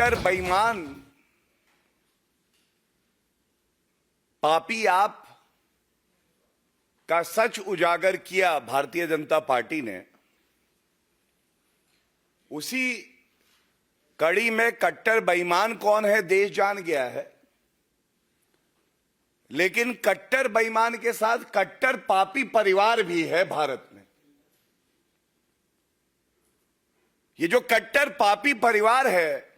कट्टर बेईमान पापी आप का सच उजागर किया भारतीय जनता पार्टी ने। उसी कड़ी में कट्टर बेईमान कौन है देश जान गया है, लेकिन कट्टर बेईमान के साथ कट्टर पापी परिवार भी है भारत में। ये जो कट्टर पापी परिवार है,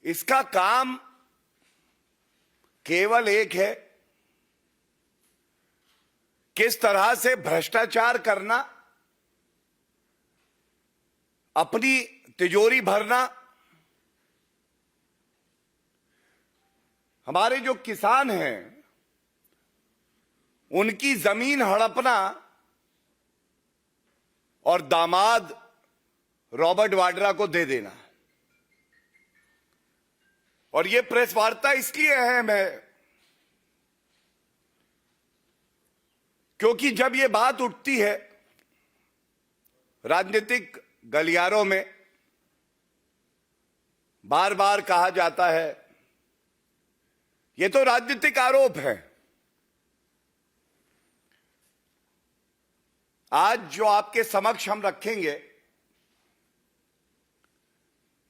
इसका काम केवल एक है, किस तरह से भ्रष्टाचार करना, अपनी तिजोरी भरना। हमारे जो किसान हैं उनकी जमीन हड़पना और दामाद रॉबर्ट वाड्रा को दे देना। और यह प्रेस वार्ता इसलिए अहम है क्योंकि जब यह बात उठती है राजनीतिक गलियारों में, बार बार कहा जाता है यह तो राजनीतिक आरोप है। आज जो आपके समक्ष हम रखेंगे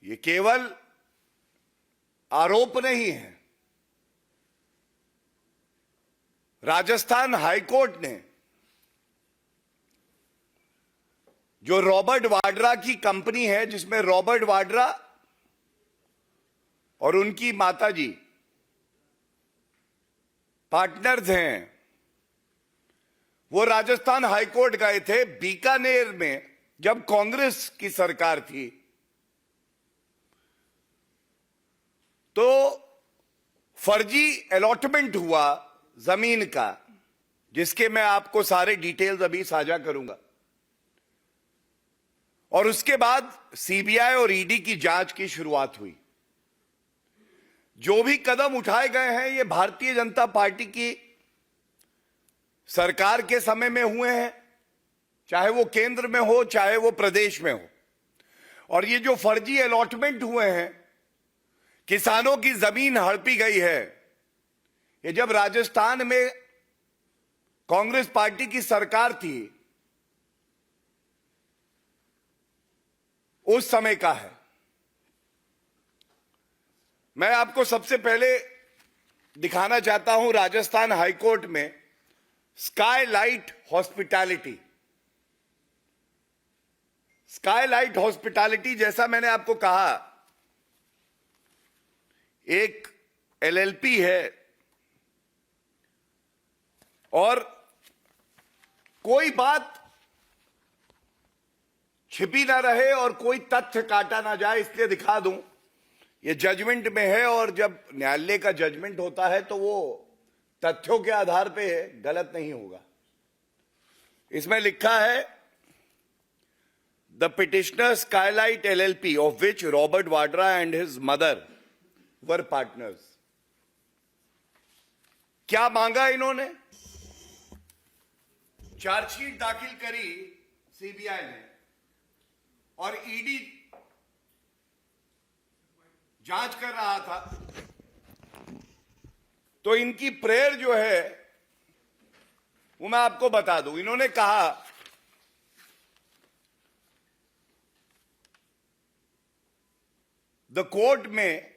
ये केवल आरोप नहीं है। राजस्थान हाईकोर्ट ने जो रॉबर्ट वाड्रा की कंपनी है, जिसमें रॉबर्ट वाड्रा और उनकी माताजी पार्टनर्स हैं, वो राजस्थान हाईकोर्ट गए थे बीकानेर में जब कांग्रेस की सरकार थी। तो फर्जी अलॉटमेंट हुआ जमीन का, जिसके मैं आपको सारे डिटेल्स अभी साझा करूंगा। और उसके बाद सीबीआई और ईडी की जांच की शुरुआत हुई। जो भी कदम उठाए गए हैं ये भारतीय जनता पार्टी की सरकार के समय में हुए हैं, चाहे वो केंद्र में हो चाहे वो प्रदेश में हो। और ये जो फर्जी अलॉटमेंट हुए हैं, किसानों की जमीन हड़पी गई है, ये जब राजस्थान में कांग्रेस पार्टी की सरकार थी उस समय का है। मैं आपको सबसे पहले दिखाना चाहता हूं राजस्थान हाईकोर्ट में स्काईलाइट हॉस्पिटैलिटी। स्काईलाइट हॉस्पिटैलिटी, जैसा मैंने आपको कहा, एक एलएलपी है और कोई बात छिपी ना रहे और कोई तथ्य काटा ना जाए, इसलिए दिखा दूं। ये जजमेंट में है और जब न्यायालय का जजमेंट होता है तो वो तथ्यों के आधार पे है, गलत नहीं होगा। इसमें लिखा है the petitioner Skylight LLP of which Robert Vadra and his mother were partners. क्या मांगा इन्होंने? चार्जशीट दाखिल करी सीबीआई ने और ईडी जांच कर रहा था। तो इनकी प्रेयर जो है वो मैं आपको बता दूं। इन्होंने कहा द कोर्ट में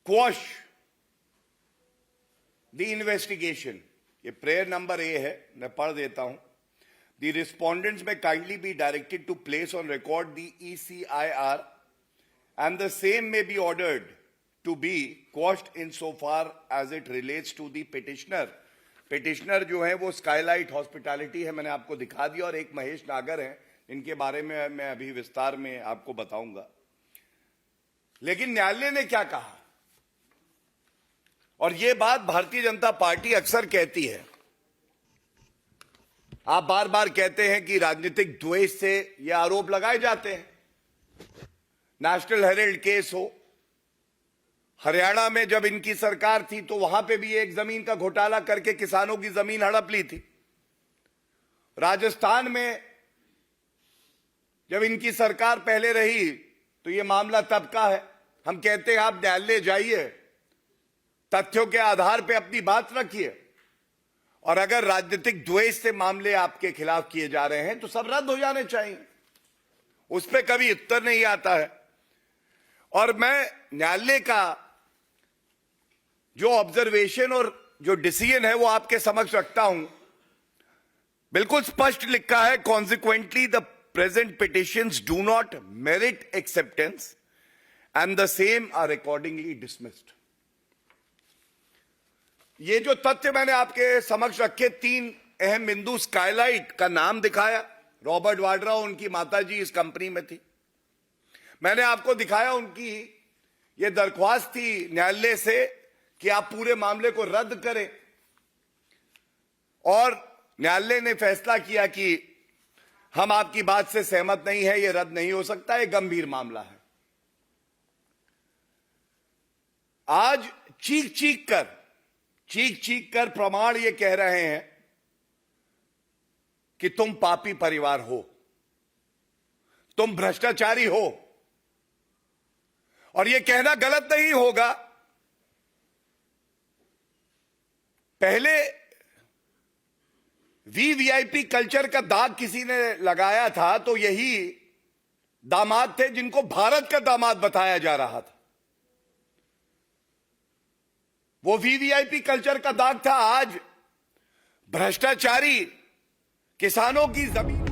क्वॉश द इन्वेस्टिगेशन। ये प्रेयर नंबर ए है, मैं पढ़ देता हूं। The respondents may kindly be directed to place on record the ECIR and the same may be ordered to be quashed insofar as it relates to the petitioner. Petitioner जो है वो Skylight hospitality है, मैंने आपको दिखा दिया, और एक महेश नागर हैं, इनके बारे में मैं अभी विस्तार में आपको बताऊंगा। लेकिन न्यायालय ने क्या कहा, और ये बात भारतीय जनता पार्टी अक्सर कहती है। आप बार बार कहते हैं कि राजनीतिक द्वेष से ये आरोप लगाए जाते हैं। नेशनल हेराल्ड केस हो, हरियाणा में जब इनकी सरकार थी तो वहां पे भी एक जमीन का घोटाला करके किसानों की जमीन हड़प ली थी। राजस्थान में जब इनकी सरकार पहले रही तो ये मामला तब का है। हम कहते हैं आप न्यायालय जाइए, तथ्यों के आधार पर अपनी बात रखिए, और अगर राजनीतिक द्वेष से मामले आपके खिलाफ किए जा रहे हैं तो सब रद्द हो जाने चाहिए। उस पर कभी उत्तर नहीं आता है। और मैं न्यायालय का जो ऑब्जर्वेशन और जो डिसीजन है वो आपके समक्ष रखता हूं। बिल्कुल स्पष्ट लिखा है, consequently the present petitions do not merit acceptance and the same are accordingly dismissed. ये जो तथ्य मैंने आपके समक्ष रखे, 3 अहम बिंदु, स्काईलाइट का नाम दिखाया, रॉबर्ट वाड्रा उनकी माताजी इस कंपनी में थी। मैंने आपको दिखाया उनकी ये दरख्वास्त थी न्यायालय से कि आप पूरे मामले को रद्द करें, और न्यायालय ने फैसला किया कि हम आपकी बात से सहमत नहीं है, ये रद्द नहीं हो सकता, ये गंभीर मामला है। आज चीख चीख कर प्रमाण ये कह रहे हैं कि तुम पापी परिवार हो, तुम भ्रष्टाचारी हो, और ये कहना गलत नहीं होगा। पहले वीवीआईपी कल्चर का दाग किसी ने लगाया था तो यही दामाद थे जिनको भारत का दामाद बताया जा रहा था। वो वीवीआईपी कल्चर का दाग था। आज भ्रष्टाचारी किसानों की जमीन